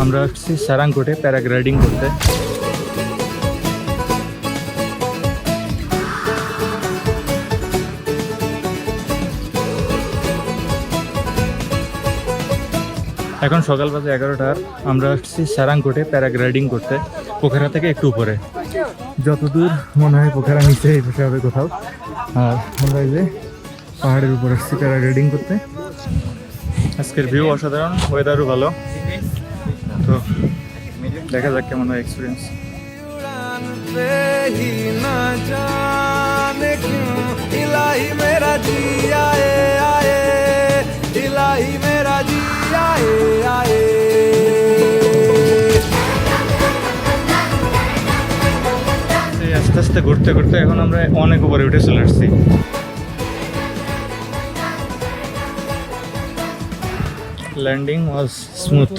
আমরা আসছি সারাংকোটে প্যারাগ্লাইডিং করতে। এখন সকাল বাজে 11টার। আমরা আসছি সারাংকোটে প্যারাগ্লাইডিং করতে, পোখরা থেকে একটু উপরে। যতদূর মনে হয় পোখরা নিচে এই বসে হবে কোথাও। আর আমরা এই যে পাহাড়ের উপর আসছি প্যারাগ্লাইডিং করতে। আজকের ভিউ অসাধারণ, ওয়েদারও ভালো। তো দেখা যাক কেমন হয় এক্সপিরিয়েন্স। আস্তে আস্তে ঘুরতে ঘুরতে এখন আমরা অনেক উপরে উঠে চলে আসছি। ল্যান্ডিং ওয়াজ স্মুথ।